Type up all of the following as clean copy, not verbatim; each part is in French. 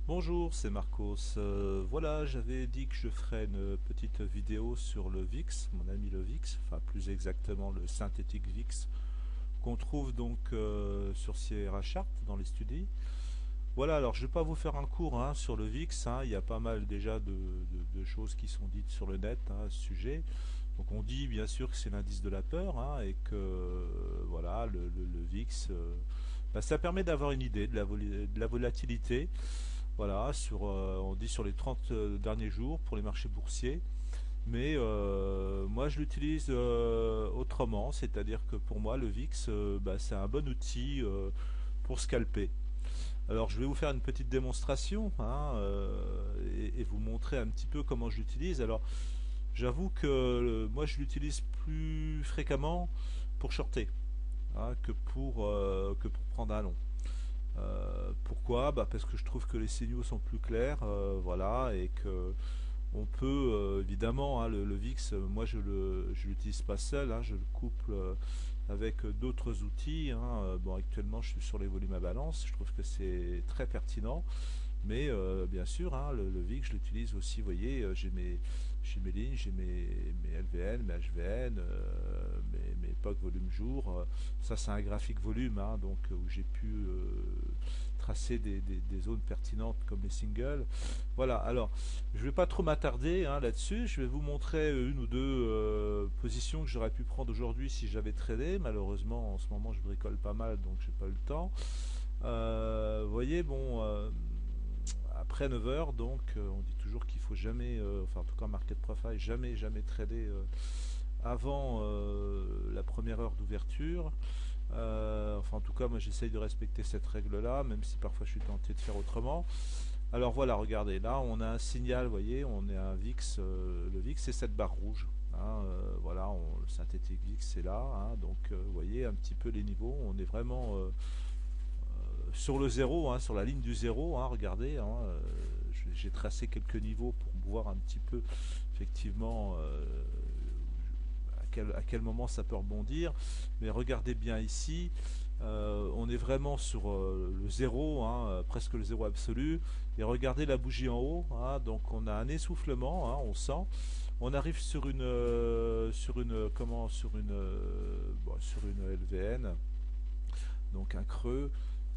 Bonjour, c'est Marcos. Voilà, j'avais dit que je ferais une petite vidéo sur le VIX, mon ami le VIX, enfin plus exactement le synthétique VIX, qu'on trouve donc sur Sierra Chart dans les studies. Voilà, alors je ne vais pas vous faire un cours sur le VIX, il y a pas mal déjà de choses qui sont dites sur le net à ce sujet. Donc on dit bien sûr que c'est l'indice de la peur et que voilà, le VIX, ça permet d'avoir une idée de la volatilité. Voilà, on dit sur les 30 derniers jours pour les marchés boursiers. Mais moi, je l'utilise autrement, c'est-à-dire que pour moi, le VIX, c'est un bon outil pour scalper. Alors, je vais vous faire une petite démonstration et vous montrer un petit peu comment je l'utilise. Alors, j'avoue que moi, je l'utilise plus fréquemment pour shorter que pour prendre un long. Pourquoi? Parce que je trouve que les signaux sont plus clairs, voilà, et que on peut évidemment le VIX, moi je l'utilise pas seul, je le couple avec d'autres outils. Bon, actuellement je suis sur les volumes à balance, je trouve que c'est très pertinent. Mais bien sûr, le VIX, je l'utilise aussi. Vous voyez, j'ai mes lignes, j'ai mes LVN, mes HVN, mes POC volume jour. Ça, c'est un graphique volume, donc où j'ai pu tracer des zones pertinentes comme les singles. Voilà. Alors, je ne vais pas trop m'attarder là-dessus. Je vais vous montrer une ou deux positions que j'aurais pu prendre aujourd'hui si j'avais tradé. Malheureusement, en ce moment, je bricole pas mal, donc j'ai pas eu le temps. Vous voyez, bon, après 9 heures, donc on dit toujours qu'il faut jamais, enfin en tout cas en market profile, jamais trader avant la première heure d'ouverture. Enfin en tout cas, moi j'essaye de respecter cette règle-là, même si parfois je suis tenté de faire autrement. Alors voilà, regardez, là on a un signal, vous voyez, on est à un VIX, le VIX c'est cette barre rouge. Voilà, le synthétique VIX c'est là, donc vous voyez un petit peu les niveaux, on est vraiment sur le zéro, sur la ligne du zéro, regardez, j'ai tracé quelques niveaux pour voir un petit peu effectivement à quel moment ça peut rebondir. Mais regardez bien ici, on est vraiment sur le zéro, presque le zéro absolu. Et regardez la bougie en haut, donc on a un essoufflement, on sent. On arrive sur une LVN, donc un creux.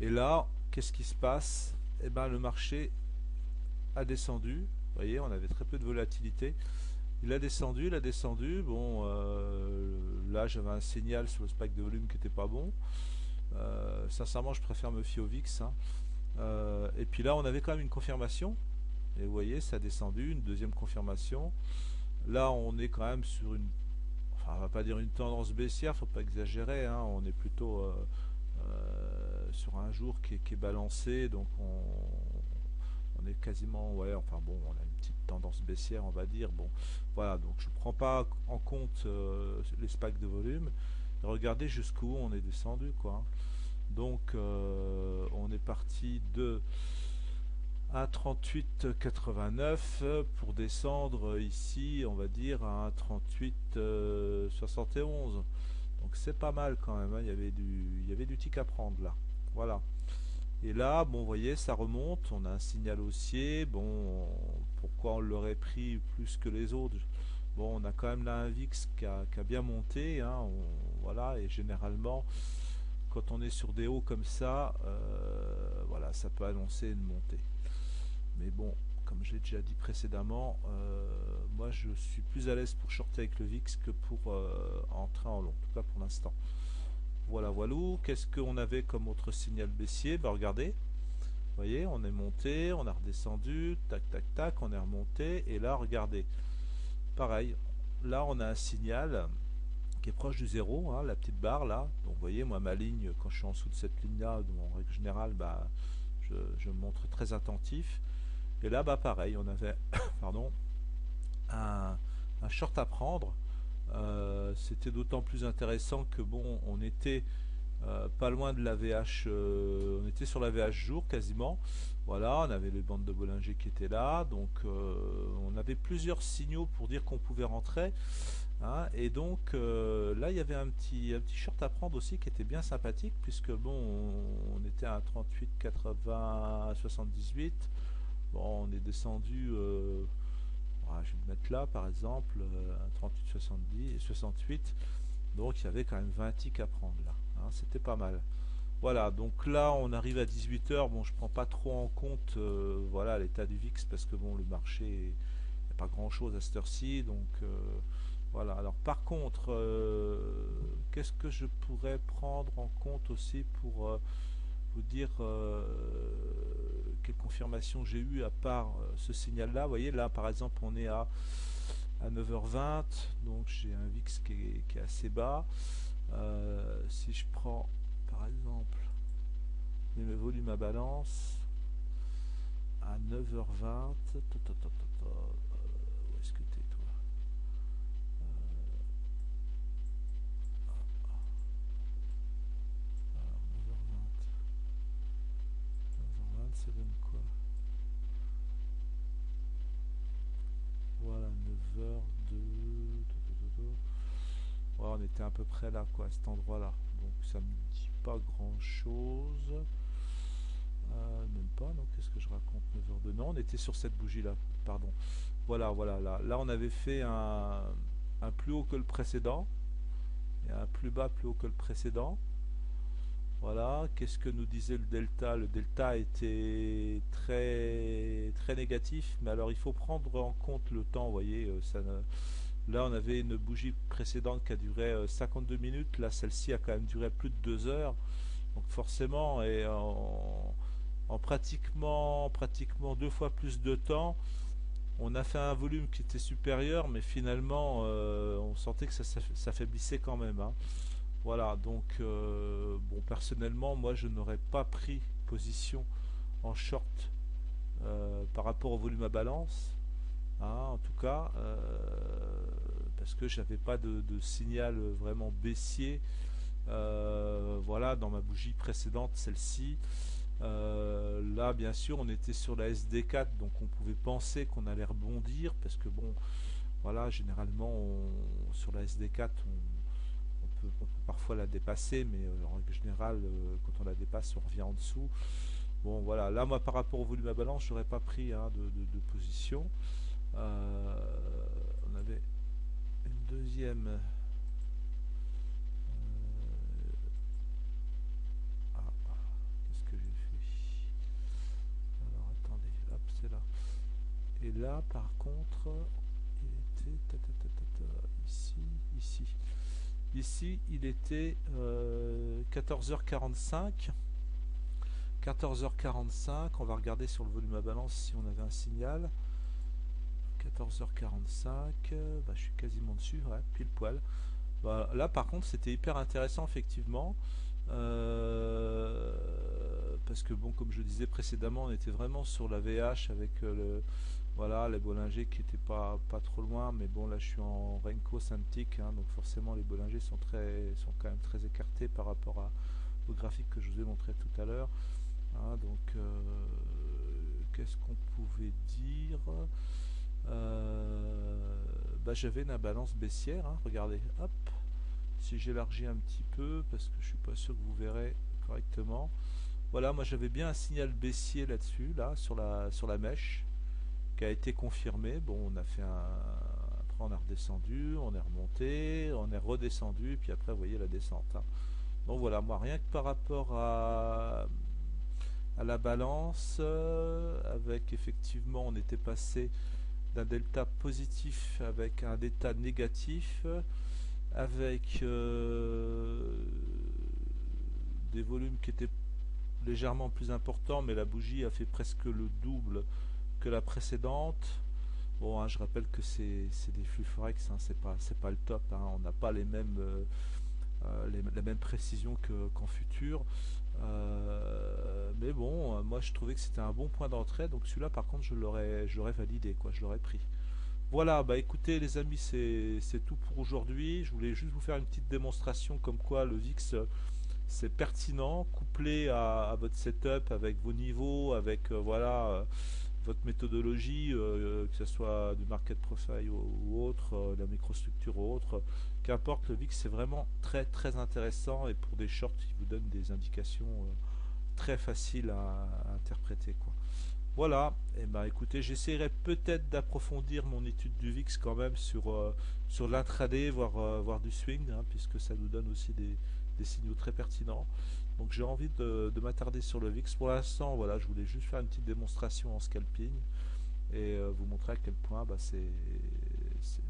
Et là, qu'est-ce qui se passe? Eh ben, le marché a descendu. Vous voyez, on avait très peu de volatilité. Il a descendu. Bon, là, j'avais un signal sur le spike de volume qui n'était pas bon. Sincèrement, je préfère me fier au VIX. Et puis là, on avait quand même une confirmation. Et vous voyez, ça a descendu, une deuxième confirmation. Là, on est quand même sur une, enfin, on va pas dire une tendance baissière, faut pas exagérer. On est plutôt sur un jour qui est balancé, donc on est quasiment, ouais, enfin bon, on a une petite tendance baissière, on va dire. Bon, voilà, donc je ne prends pas en compte les spikes de volume. Regardez jusqu'où on est descendu, quoi. Donc on est parti de 1,3889 pour descendre ici, on va dire à 1,3871. Donc c'est pas mal quand même, il y avait du tic à prendre là. Voilà. Et là, bon, vous voyez, ça remonte, on a un signal haussier. Bon, pourquoi on l'aurait pris plus que les autres? Bon, on a quand même là un VIX qui a bien monté, voilà, et généralement, quand on est sur des hauts comme ça, voilà, ça peut annoncer une montée. Mais bon, comme je l'ai déjà dit précédemment, moi je suis plus à l'aise pour shorter avec le VIX que pour entrer en long, en tout cas pour l'instant. Voilà, voilà. Qu'est-ce qu'on avait comme autre signal baissier? Regardez, vous voyez, on est monté, on a redescendu, tac, tac, tac, on est remonté, et là, regardez, pareil, là, on a un signal qui est proche du zéro, la petite barre là. Donc, vous voyez, moi, ma ligne, quand je suis en dessous de cette ligne-là, en règle générale, je me montre très attentif. Et là, pareil, on avait, pardon, un short à prendre. C'était d'autant plus intéressant que bon, on était pas loin de la VH, on était sur la VH jour quasiment. Voilà, on avait les bandes de Bollinger qui étaient là, donc on avait plusieurs signaux pour dire qu'on pouvait rentrer. Et donc là, il y avait un petit short à prendre aussi qui était bien sympathique, puisque bon, on était à 38, 80, 78. Bon, on est descendu, je vais le mettre là par exemple, un 38,70 et 68. Donc il y avait quand même 20 ticks à prendre là, hein, c'était pas mal. Voilà, donc là on arrive à 18 heures. Bon, je prends pas trop en compte voilà l'état du VIX parce que bon, le marché, il n'y a pas grand chose à cette heure-ci. Donc voilà. Alors par contre, qu'est-ce que je pourrais prendre en compte aussi pour vous dire quelle confirmation j'ai eu à part ce signal-là. Vous voyez, là par exemple, on est à 9h20, donc j'ai un VIX qui est assez bas. Si je prends par exemple mes volumes à balance à 9h20, où est-ce que t'es toi? Alors 9h20, 9h20, ça donne quoi? Voilà, 9h02. Ouais, on était à peu près là, quoi, à cet endroit-là. Donc ça me dit pas grand-chose. Même pas, non, qu'est-ce que je raconte? 9h02. Non, on était sur cette bougie-là, pardon. Voilà, voilà, là on avait fait un plus haut que le précédent, et un plus bas plus haut que le précédent. Voilà, qu'est-ce que nous disait le delta? Le delta était très très négatif, mais alors il faut prendre en compte le temps, vous voyez, là on avait une bougie précédente qui a duré 52 minutes, là celle-ci a quand même duré plus de 2 heures, donc forcément, et en pratiquement deux fois plus de temps, on a fait un volume qui était supérieur, mais finalement on sentait que ça s'affaiblissait quand même, hein. Voilà, donc bon, personnellement, moi je n'aurais pas pris position en short par rapport au volume à balance, hein, en tout cas, parce que j'avais pas de signal vraiment baissier. Voilà, dans ma bougie précédente, celle-ci. Là, bien sûr, on était sur la SD4, donc on pouvait penser qu'on allait rebondir, parce que bon, voilà, généralement, sur la SD4, on peut parfois la dépasser, mais en règle générale, quand on la dépasse, on revient en dessous. Bon, voilà, là, moi, par rapport au volume à balance, j'aurais pas pris, hein, de position. On avait une deuxième. Qu'est-ce que j'ai fait? Alors, attendez, hop, c'est là. Et là, par contre, il était ici, ici. Ici, il était 14h45. 14h45, on va regarder sur le volume à balance si on avait un signal. 14h45, bah, je suis quasiment dessus, ouais, pile poil. Bah, là par contre c'était hyper intéressant effectivement, parce que bon, comme je disais précédemment, on était vraiment sur la VH avec voilà, les Bollinger qui étaient pas trop loin, mais bon là je suis en Renko Cintiq, hein, donc forcément les Bollinger sont quand même très écartés par rapport au graphique que je vous ai montré tout à l'heure, hein, donc qu'est-ce qu'on pouvait dire? Bah, j'avais une balance baissière, hein, regardez, hop, si j'élargis un petit peu, parce que je suis pas sûr que vous verrez correctement, voilà, moi j'avais bien un signal baissier là-dessus, là, sur la mèche, qui a été confirmé. Bon, on a fait après on a redescendu, on est remonté, on est redescendu, puis après vous voyez la descente, hein. Donc voilà, moi rien que par rapport à la balance, avec effectivement on était passé d'un delta positif avec un delta négatif, avec des volumes qui étaient légèrement plus importants, mais la bougie a fait presque le double que la précédente. Bon, hein, je rappelle que c'est des flux forex, hein, c'est pas le top, hein, on n'a pas les mêmes la même précision qu'en futur. Mais bon, moi je trouvais que c'était un bon point d'entrée, donc celui-là par contre je l'aurais validé, quoi, je l'aurais pris. Voilà, bah écoutez les amis, c'est tout pour aujourd'hui. Je voulais juste vous faire une petite démonstration comme quoi le VIX c'est pertinent, couplé à votre setup, avec vos niveaux, avec voilà, votre méthodologie, que ce soit du market profile ou autre, la microstructure ou autre, qu'importe, le VIX c'est vraiment très très intéressant, et pour des shorts il vous donne des indications très faciles à interpréter, quoi. Voilà, et ben écoutez, j'essaierai peut-être d'approfondir mon étude du VIX quand même sur l'intraday, voir du swing, hein, puisque ça nous donne aussi des signaux très pertinents. Donc j'ai envie de m'attarder sur le VIX. Pour l'instant, voilà, je voulais juste faire une petite démonstration en scalping et vous montrer à quel point bah,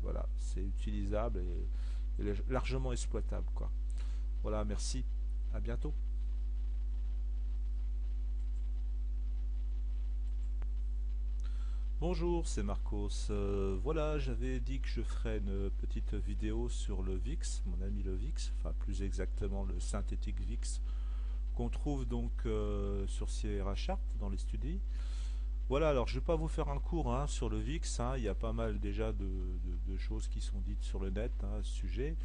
voilà, c'est utilisable et largement exploitable, quoi. Voilà, merci, à bientôt. Bonjour, c'est Marcos. Voilà, j'avais dit que je ferais une petite vidéo sur le VIX, mon ami le VIX, enfin plus exactement le synthétique VIX, qu'on trouve donc sur Sierra Chart dans les studies. Voilà, alors je ne vais pas vous faire un cours hein, sur le VIX, hein, il y a pas mal déjà de choses qui sont dites sur le net hein, à ce sujet.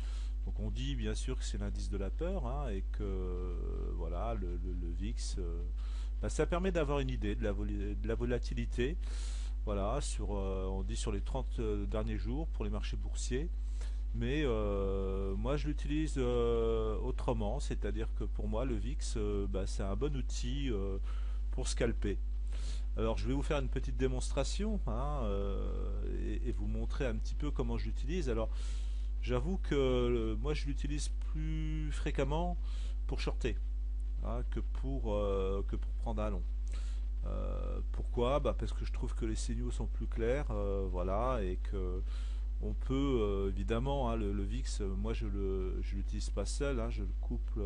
Donc on dit bien sûr que c'est l'indice de la peur hein, et que voilà, le VIX, bah, ça permet d'avoir une idée de la volatilité. Voilà, on dit sur les 30 derniers jours pour les marchés boursiers. Mais moi, je l'utilise autrement, c'est-à-dire que pour moi, le VIX, bah, c'est un bon outil pour scalper. Alors, je vais vous faire une petite démonstration hein, et vous montrer un petit peu comment je l'utilise. Alors, j'avoue que moi, je l'utilise plus fréquemment pour shorter hein, que pour prendre un long. Pourquoi bah parce que je trouve que les signaux sont plus clairs, voilà, et que on peut évidemment hein, le VIX, moi je l'utilise pas seul, hein, je le couple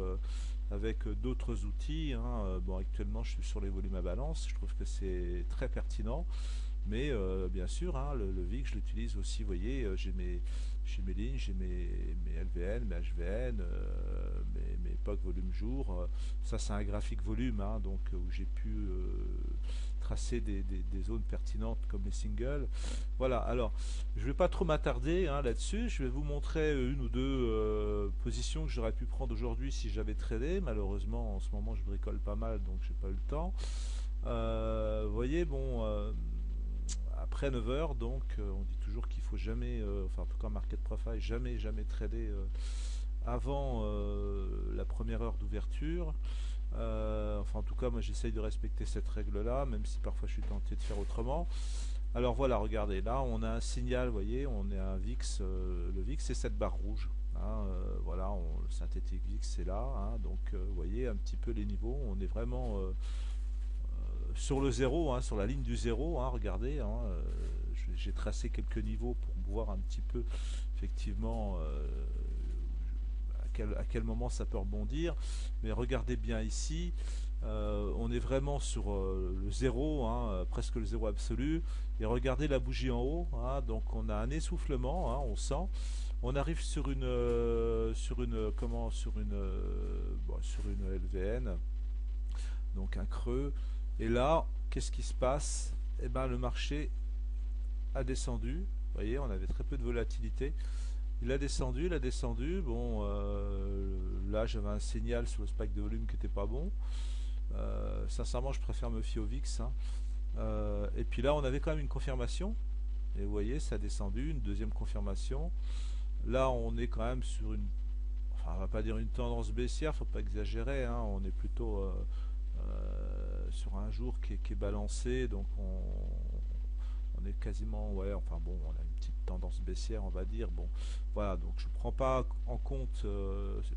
avec d'autres outils. Hein. Bon, actuellement je suis sur les volumes à balance, je trouve que c'est très pertinent. Mais bien sûr, hein, le VIX, je l'utilise aussi. Vous voyez, j'ai mes lignes, j'ai mes LVN, mes HVN, mes POC volume jour. Ça, c'est un graphique volume, hein, donc où j'ai pu tracer des zones pertinentes comme les singles. Voilà. Alors, je ne vais pas trop m'attarder hein, là-dessus. Je vais vous montrer une ou deux positions que j'aurais pu prendre aujourd'hui si j'avais tradé. Malheureusement, en ce moment, je bricole pas mal, donc j'ai pas eu le temps. Vous voyez, bon, après 9 heures, donc on dit toujours qu'il faut jamais, enfin en tout cas en market profile, jamais trader avant la première heure d'ouverture. Enfin en tout cas moi j'essaye de respecter cette règle-là, même si parfois je suis tenté de faire autrement. Alors voilà, regardez, là on a un signal, vous voyez, on est à un VIX, le VIX c'est cette barre rouge. Hein, voilà, le synthétique VIX c'est là, hein, donc vous voyez un petit peu les niveaux, on est vraiment sur le zéro, hein, sur la ligne du zéro, hein, regardez, hein, j'ai tracé quelques niveaux pour voir un petit peu effectivement à quel moment ça peut rebondir. Mais regardez bien ici, on est vraiment sur le zéro, hein, presque le zéro absolu. Et regardez la bougie en haut, hein, donc on a un essoufflement, hein, on sent. On arrive sur une LVN, donc un creux. Et là, qu'est-ce qui se passe? Eh ben, le marché a descendu. Vous voyez, on avait très peu de volatilité. Il a descendu. Bon, là, j'avais un signal sur le spike de volume qui n'était pas bon. Sincèrement, je préfère me fier au VIX. Hein. Et puis là, on avait quand même une confirmation. Et vous voyez, ça a descendu, une deuxième confirmation. Là, on est quand même sur enfin, on va pas dire une tendance baissière, faut pas exagérer. Hein. On est plutôt sur un jour qui est balancé, donc on est quasiment, ouais, enfin bon, on a une petite tendance baissière, on va dire. Bon, voilà, donc je ne prends pas en compte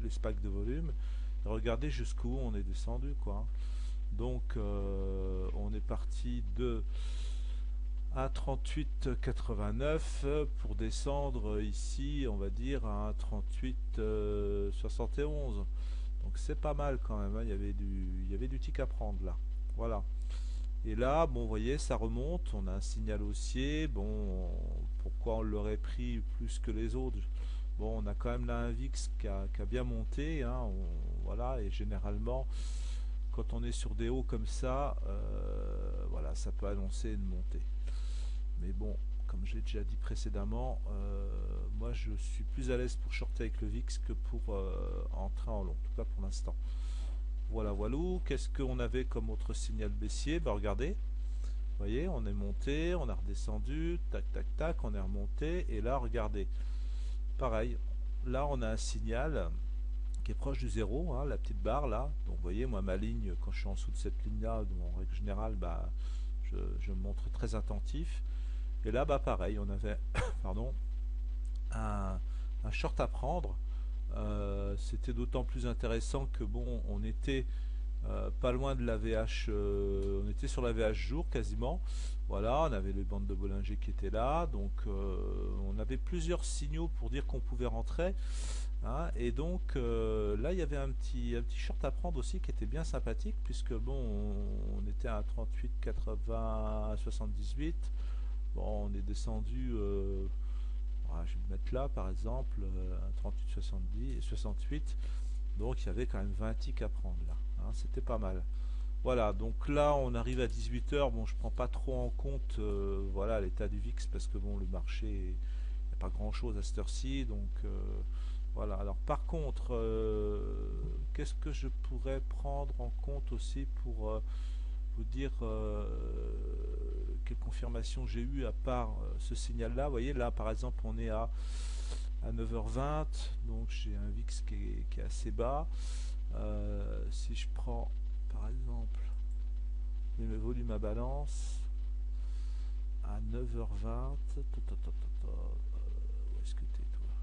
les spikes de volume. Regardez jusqu'où on est descendu, quoi. Donc, on est parti de 1,3889 pour descendre ici, on va dire, à 1,3871. Donc c'est pas mal quand même, hein. Il y avait du tic à prendre là. Voilà. Et là, bon, vous voyez, ça remonte. On a un signal haussier. Bon, pourquoi on l'aurait pris plus que les autres? Bon, on a quand même là un VIX qui a bien monté. Hein. Voilà, et généralement, quand on est sur des hauts comme ça, voilà, ça peut annoncer une montée. Mais bon, comme j'ai déjà dit précédemment, moi je suis plus à l'aise pour shorter avec le VIX que pour entrer en long, en tout cas pour l'instant. Voilà, voilà. Qu'est-ce qu'on avait comme autre signal baissier? Bah regardez, vous voyez, on est monté, on a redescendu, tac, tac, tac, on est remonté, et là, regardez, pareil, là on a un signal qui est proche du zéro, hein, la petite barre là. Donc vous voyez, moi ma ligne, quand je suis en dessous de cette ligne là, en règle générale, bah, je me montre très attentif. Et là, bah pareil, on avait pardon, un, un short à prendre. C'était d'autant plus intéressant que bon, on était pas loin de la VH, on était sur la VH jour quasiment. Voilà, on avait les bandes de Bollinger qui étaient là, donc on avait plusieurs signaux pour dire qu'on pouvait rentrer. Hein, et donc là, il y avait un petit short à prendre aussi qui était bien sympathique, puisque bon, on était à 38, 80, 78. Bon, on est descendu, je vais le mettre là par exemple, à 38, 70, 68. Donc il y avait quand même 20 ticks à prendre là. Hein, c'était pas mal. Voilà, donc là on arrive à 18 heures. Bon, je prends pas trop en compte voilà l'état du VIX parce que bon, le marché, il n'y a pas grand chose à cette heure-ci. Donc voilà. Alors par contre, qu'est-ce que je pourrais prendre en compte aussi pour vous dire quelle confirmation j'ai eu à part ce signal-là. Vous voyez, là par exemple, on est à 9h20, donc j'ai un VIX qui est assez bas. Si je prends par exemple mes volumes à balance à 9h20, où est-ce que t'es toi?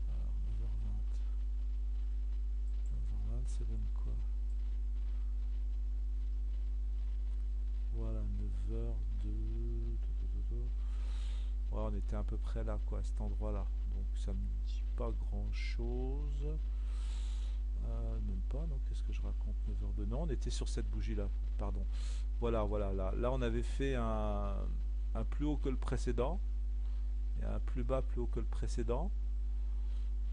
Alors 9h20, 9h20 ça donne quoi? Voilà, 9h02. Ouais, on était à peu près là, quoi, à cet endroit-là. Donc ça me dit pas grand-chose. Même pas, donc qu'est-ce que je raconte? 9h02. Non, on était sur cette bougie-là, pardon. Voilà, voilà, là on avait fait un plus haut que le précédent. Et un plus bas, plus haut que le précédent.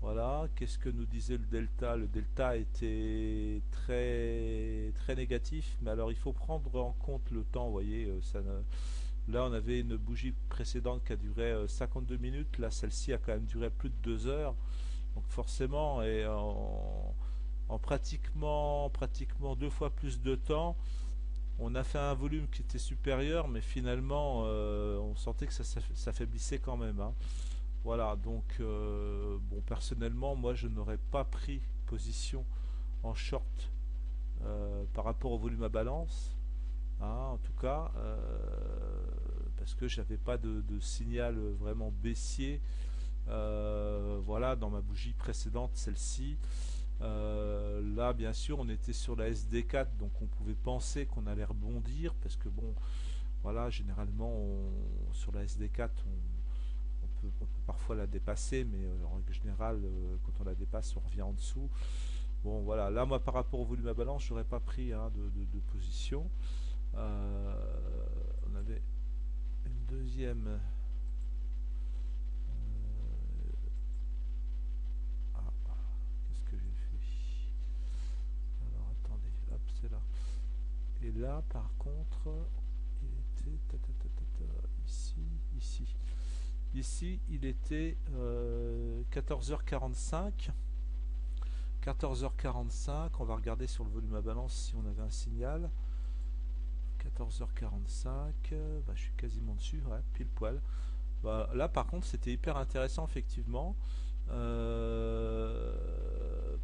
Voilà, qu'est-ce que nous disait le delta? Le delta était très, très négatif, mais alors il faut prendre en compte le temps, vous voyez, là on avait une bougie précédente qui a duré 52 minutes, là celle-ci a quand même duré plus de 2 heures, donc forcément, et en pratiquement deux fois plus de temps, on a fait un volume qui était supérieur, mais finalement on sentait que ça s'affaiblissait quand même. Hein. Voilà, donc bon, personnellement, moi je n'aurais pas pris position en short par rapport au volume à balance, hein, en tout cas, parce que j'avais pas de signal vraiment baissier. Voilà, dans ma bougie précédente, celle-ci. Là, bien sûr, on était sur la SD4, donc on pouvait penser qu'on allait rebondir, parce que bon, voilà, généralement, sur la SD4, on peut parfois la dépasser, mais en règle générale, quand on la dépasse, on revient en dessous. Bon, voilà, là, moi, par rapport au volume à balance, j'aurais pas pris hein, de position. On avait une deuxième. Qu'est-ce que j'ai fait? Alors, attendez, hop, c'est là. Et là, par contre, il était ici, ici. Ici, il était 14h45. 14h45, on va regarder sur le volume à balance si on avait un signal. 14h45, bah, je suis quasiment dessus, ouais, pile poil. Bah, là, par contre, c'était hyper intéressant, effectivement.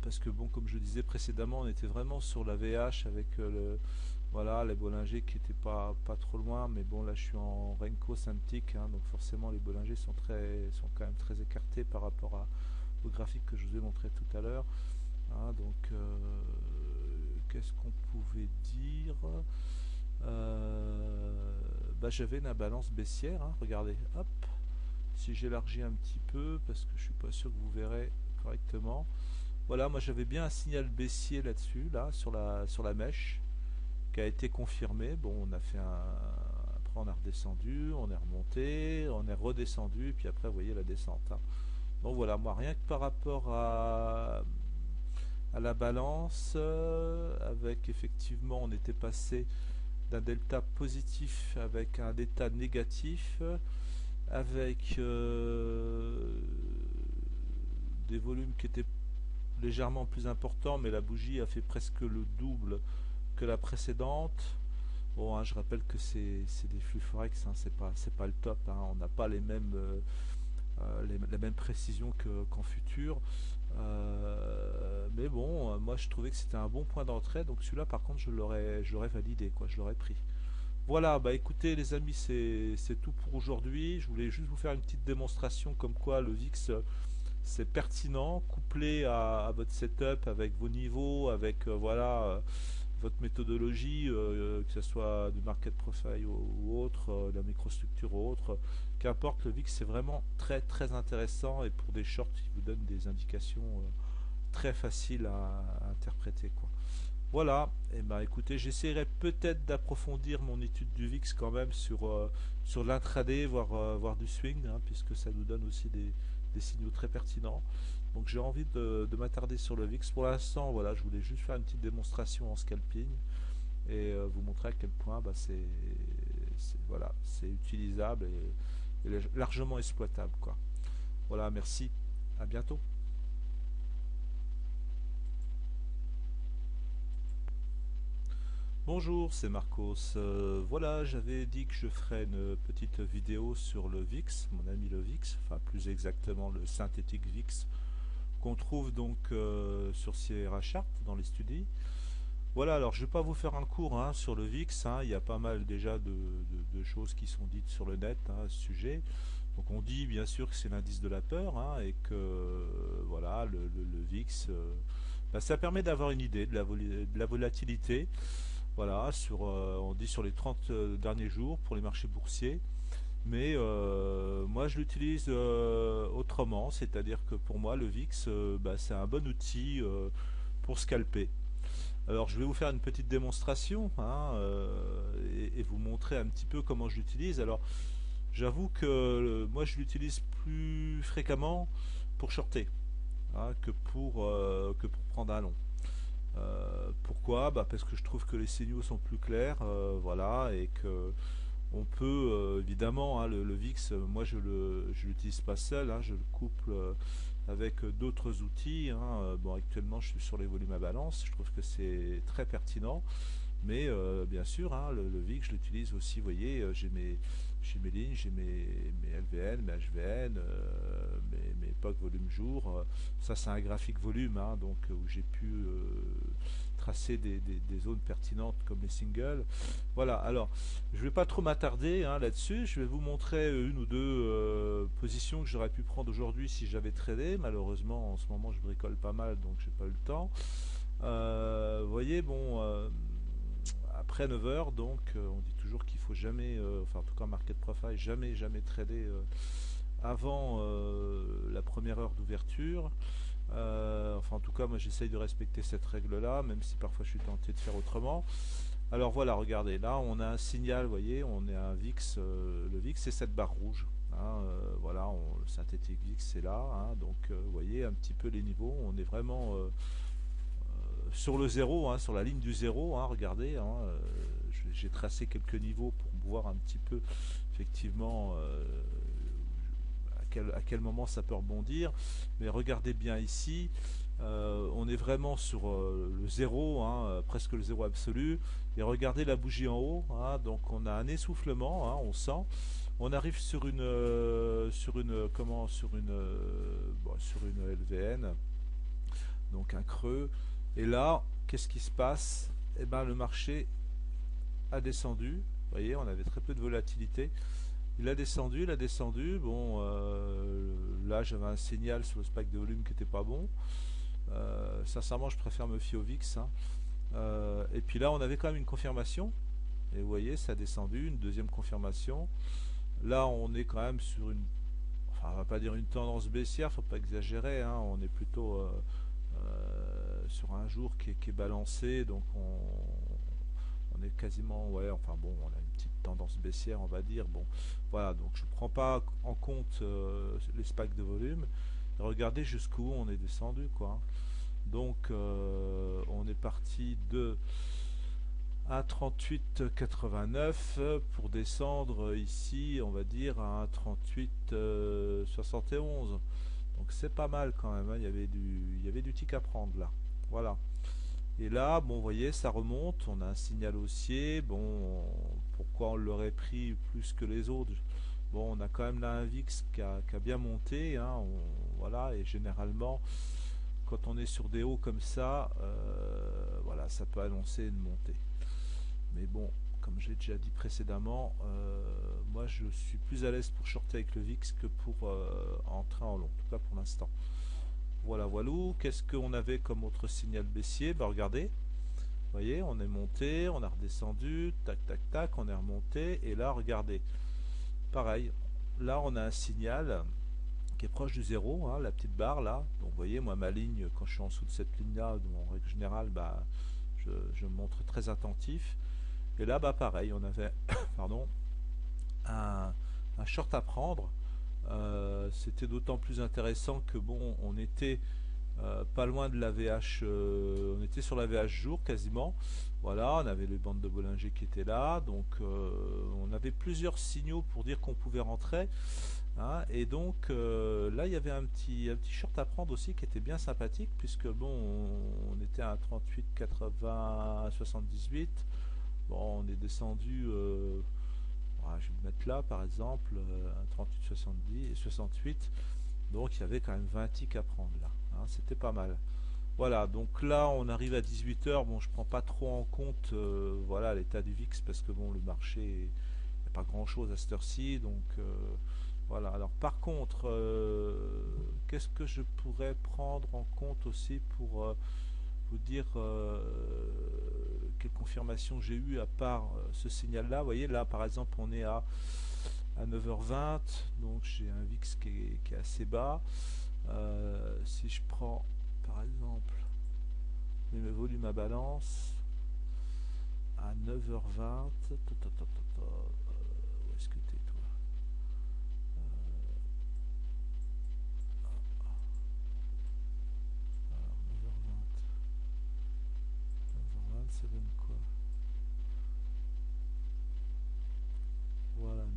Parce que, bon, comme je disais précédemment, on était vraiment sur la VH avec voilà, les Bollinger qui n'étaient pas trop loin. Mais bon, là, je suis en Renko symptique, hein, donc forcément, les Bollinger sont quand même très écartés par rapport au graphique que je vous ai montré tout à l'heure. Hein, donc, qu'est-ce qu'on pouvait dire? Bah, j'avais une balance baissière, hein, regardez, hop, si j'élargis un petit peu, parce que je suis pas sûr que vous verrez correctement, voilà, moi j'avais bien un signal baissier là-dessus, là, sur la mèche, qui a été confirmé. Bon, on a fait après on a redescendu, on est remonté, on est redescendu, puis après vous voyez la descente. Hein. Donc voilà, moi rien que par rapport à la balance, avec effectivement on était passé d'un delta positif avec un delta négatif, avec des volumes qui étaient légèrement plus importants, mais la bougie a fait presque le double que la précédente. Bon, hein, je rappelle que c'est des flux forex, hein, c'est pas le top, hein, on n'a pas les mêmes la même précision qu'en futur. Mais bon, moi je trouvais que c'était un bon point d'entrée, donc celui-là par contre je l'aurais validé, quoi, je l'aurais pris. Voilà, bah écoutez les amis, c'est tout pour aujourd'hui. Je voulais juste vous faire une petite démonstration comme quoi le VIX c'est pertinent, couplé à votre setup avec vos niveaux, avec voilà votre méthodologie, que ce soit du market profile ou autre, la microstructure ou autre, qu'importe, le VIX c'est vraiment très très intéressant et pour des shorts il vous donne des indications très faciles à interpréter, quoi. Voilà, et ben écoutez, j'essaierai peut-être d'approfondir mon étude du VIX quand même sur l'intraday, voire du swing, hein, puisque ça nous donne aussi des signaux très pertinents. Donc j'ai envie de m'attarder sur le VIX. Pour l'instant, voilà, je voulais juste faire une petite démonstration en scalping et vous montrer à quel point bah, voilà, c'est utilisable et largement exploitable, quoi. Voilà, merci, à bientôt. Bonjour, c'est Marcos. Voilà, j'avais dit que je ferais une petite vidéo sur le VIX, mon ami le VIX, enfin plus exactement le synthétique VIX, qu'on trouve donc sur Sierra Chart dans les studies. Voilà, alors je ne vais pas vous faire un cours hein, sur le VIX, hein, il y a pas mal déjà de choses qui sont dites sur le net hein, à ce sujet. Donc on dit bien sûr que c'est l'indice de la peur hein, et que voilà, le VIX, bah, ça permet d'avoir une idée de la volatilité. Voilà, on dit sur les 30 derniers jours pour les marchés boursiers. Mais moi je l'utilise autrement, c'est-à-dire que pour moi le VIX bah, c'est un bon outil pour scalper. Alors je vais vous faire une petite démonstration hein, et vous montrer un petit peu comment je l'utilise. Alors j'avoue que moi je l'utilise plus fréquemment pour shorter hein, que pour prendre un long. Pourquoi bah parce que je trouve que les signaux sont plus clairs, voilà, et que on peut évidemment hein, le VIX, moi je l'utilise pas seul, hein, je le couple avec d'autres outils. Hein. Bon, actuellement je suis sur les volumes à balance, je trouve que c'est très pertinent. Mais bien sûr, hein, le VIX, je l'utilise aussi, vous voyez, j'ai mes lignes, j'ai mes LVN, mes HVN, mes POC volume jour. Ça, c'est un graphique volume, hein, donc où j'ai pu tracer des zones pertinentes comme les singles. Voilà, alors, je ne vais pas trop m'attarder hein, là-dessus. Je vais vous montrer une ou deux positions que j'aurais pu prendre aujourd'hui si j'avais tradé. Malheureusement, en ce moment, je bricole pas mal, donc j'ai pas eu le temps. Vous voyez, bon, après 9 heures, donc on dit toujours qu'il faut jamais, enfin en tout cas market profile, jamais trader avant la première heure d'ouverture. Enfin en tout cas moi j'essaye de respecter cette règle là, même si parfois je suis tenté de faire autrement. Alors voilà, regardez, là on a un signal, vous voyez, on est à un VIX, le VIX c'est cette barre rouge. Hein, voilà, le synthétique VIX c'est là, hein, donc vous voyez un petit peu les niveaux, on est vraiment sur le zéro, hein, sur la ligne du zéro, hein, regardez, hein, j'ai tracé quelques niveaux pour voir un petit peu effectivement à quel moment ça peut rebondir, mais regardez bien ici, on est vraiment sur le zéro, hein, presque le zéro absolu, et regardez la bougie en haut, hein, donc on a un essoufflement, hein, on sent, on arrive sur une LVN, donc un creux. Et là, qu'est-ce qui se passe? Eh ben, le marché a descendu. Vous voyez, on avait très peu de volatilité. Il a descendu. Bon, là, j'avais un signal sur le spike de volume qui n'était pas bon. Sincèrement, je préfère me fier au VIX. Hein. Et puis là, on avait quand même une confirmation. Et vous voyez, ça a descendu, une deuxième confirmation. Là, on est quand même sur une, enfin, on va pas dire une tendance baissière, faut pas exagérer. Hein. On est plutôt sur un jour qui est balancé, donc on est quasiment, ouais, enfin bon, on a une petite tendance baissière, on va dire. Bon, voilà, donc je ne prends pas en compte les spikes de volume. Regardez jusqu'où on est descendu, quoi. Donc on est parti de 1,3889 pour descendre ici, on va dire à 1,3871. Donc c'est pas mal quand même, hein. Il y avait du tic à prendre là. Voilà. Et là, bon, vous voyez, ça remonte. On a un signal haussier. Bon, pourquoi on l'aurait pris plus que les autres? Bon, on a quand même là un VIX qui a bien monté. Hein. Voilà, et généralement, quand on est sur des hauts comme ça, voilà, ça peut annoncer une montée. Mais bon, comme j'ai déjà dit précédemment, moi je suis plus à l'aise pour shorter avec le VIX que pour entrer en long, en tout cas pour l'instant. Voilà, voilà. Qu'est-ce qu'on avait comme autre signal baissier? Bah regardez, vous voyez, on est monté, on a redescendu, tac tac tac, on est remonté, et là regardez, pareil, là on a un signal qui est proche du zéro, hein, la petite barre là. Donc vous voyez, moi ma ligne, quand je suis en dessous de cette ligne là, en règle générale, bah, je me montre très attentif. Et là, bah pareil, on avait pardon, un short à prendre. C'était d'autant plus intéressant que bon, on était pas loin de la VH, on était sur la VH jour quasiment. Voilà, on avait les bandes de Bollinger qui étaient là, donc on avait plusieurs signaux pour dire qu'on pouvait rentrer. Hein, et donc là, il y avait un petit short à prendre aussi qui était bien sympathique, puisque bon, on était à 38, 80, 78. Bon, on est descendu, je vais le mettre là par exemple, à 38, 70 et 68. Donc il y avait quand même 20 ticks à prendre là. Hein, c'était pas mal. Voilà, donc là on arrive à 18 h. Bon, je prends pas trop en compte voilà, l'état du VIX parce que bon, le marché, il n'y a pas grand chose à cette heure-ci. Donc voilà. Alors par contre, qu'est-ce que je pourrais prendre en compte aussi pour vous dire quelle confirmation j'ai eu à part ce signal là. Vous voyez là par exemple on est à 9h20, donc j'ai un VIX qui est assez bas. Si je prends par exemple mes volumes à balance à 9h20, où est-ce que t'es toi? Alors 9h20, 9h20 ça donne quoi? Voilà, 9h02.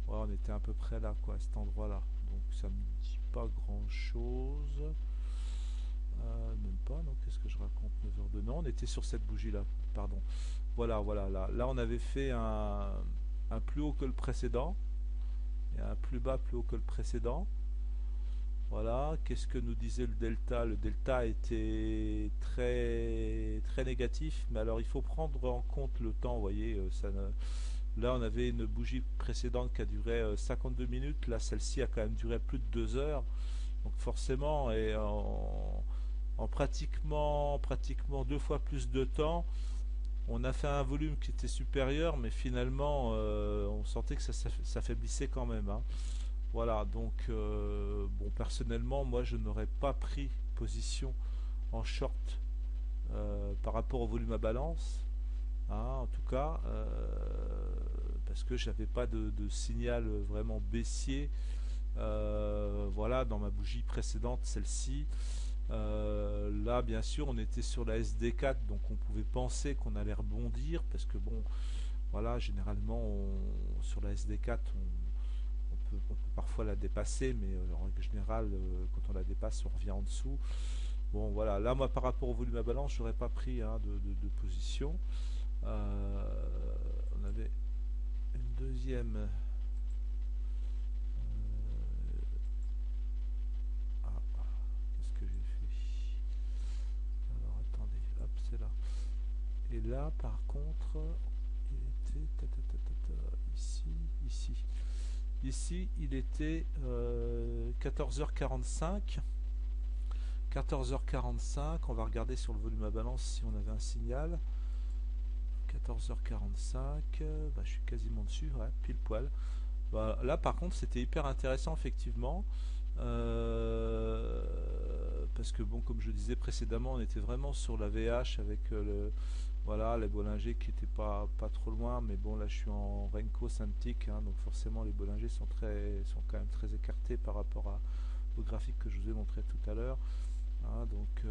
Ouais, on était à peu près là, quoi, à cet endroit-là. Donc ça me dit pas grand-chose. Même pas, non, qu'est-ce que je raconte? 9h02. Non, on était sur cette bougie-là, pardon. Voilà, voilà, là on avait fait un plus haut que le précédent. Et un plus bas, plus haut que le précédent. Voilà, qu'est-ce que nous disait le delta? Le delta était très, très négatif, mais alors il faut prendre en compte le temps, vous voyez, là on avait une bougie précédente qui a duré 52 minutes, là celle-ci a quand même duré plus de 2 heures, donc forcément, et en pratiquement deux fois plus de temps, on a fait un volume qui était supérieur, mais finalement on sentait que ça s'affaiblissait quand même. Hein. Voilà, donc bon, personnellement, moi je n'aurais pas pris position en short par rapport au volume à balance, hein, en tout cas, parce que j'avais pas de signal vraiment baissier. Voilà, dans ma bougie précédente, celle-ci. Là, bien sûr, on était sur la SD4, donc on pouvait penser qu'on allait rebondir, parce que bon, voilà, généralement, sur la SD4, on peut parfois la dépasser, mais en règle générale, quand on la dépasse, on revient en dessous. Bon, voilà, là, moi, par rapport au volume à balance, j'aurais pas pris hein, de position. On avait une deuxième. Qu'est-ce que j'ai fait? Alors, attendez, hop, c'est là. Et là, par contre, il était ici, ici. Ici, il était 14h45. 14h45, on va regarder sur le volume à balance si on avait un signal. 14h45, bah, je suis quasiment dessus, ouais, pile poil. Bah, là, par contre, c'était hyper intéressant, effectivement. Parce que, bon, comme je disais précédemment, on était vraiment sur la VH avec voilà, les Bollinger qui n'étaient pas trop loin, mais bon là je suis en Renko synthique, hein, donc forcément les Bollinger sont quand même très écartés par rapport au graphique que je vous ai montré tout à l'heure. Hein, donc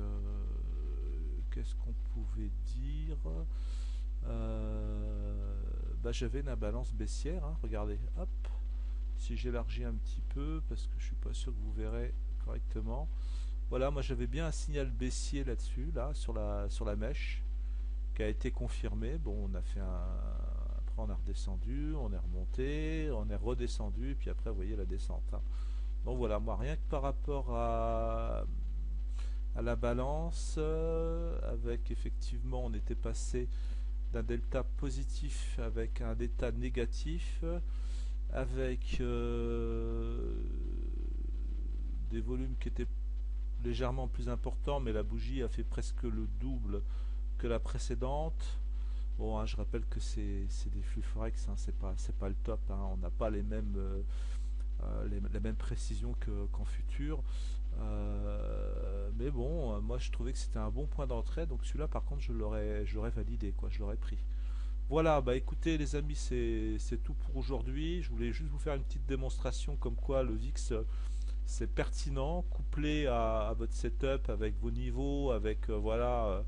qu'est-ce qu'on pouvait dire? Bah, j'avais une balance baissière, hein, regardez, hop, si j'élargis un petit peu, parce que je suis pas sûr que vous verrez correctement. Voilà, moi j'avais bien un signal baissier là-dessus, là, sur la mèche, qui a été confirmé. Bon, on a fait après on a redescendu, on est remonté, on est redescendu, et puis après vous voyez la descente. Hein. Donc voilà, moi rien que par rapport à la balance, avec effectivement on était passé d'un delta positif avec un delta négatif, avec des volumes qui étaient légèrement plus importants, mais la bougie a fait presque le double que la précédente. Bon, hein, je rappelle que c'est des flux forex, hein, c'est pas le top, hein, on n'a pas les mêmes la même précision qu'en futur. Mais bon, moi je trouvais que c'était un bon point d'entrée, donc celui-là par contre je l'aurais validé, quoi, je l'aurais pris. Voilà, bah écoutez les amis, c'est tout pour aujourd'hui. Je voulais juste vous faire une petite démonstration comme quoi le VIX c'est pertinent, couplé à votre setup avec vos niveaux, avec voilà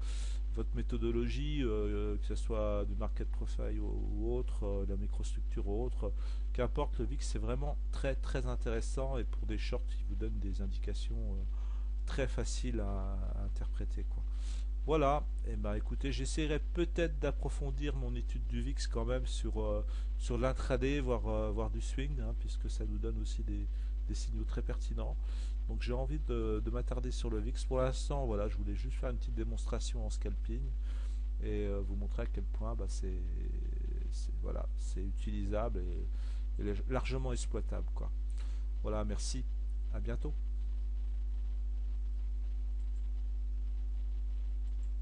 votre méthodologie, que ce soit du market profile ou autre, la microstructure ou autre, qu'importe, le VIX c'est vraiment très très intéressant et pour des shorts il vous donne des indications très faciles à interpréter, quoi. Voilà, et ben écoutez, j'essaierai peut-être d'approfondir mon étude du VIX quand même sur l'intraday, voire du swing, hein, puisque ça nous donne aussi des signaux très pertinents. Donc j'ai envie de m'attarder sur le VIX. Pour l'instant, voilà, je voulais juste faire une petite démonstration en scalping et vous montrer à quel point bah, voilà, c'est utilisable et largement exploitable, quoi. Voilà, merci, à bientôt.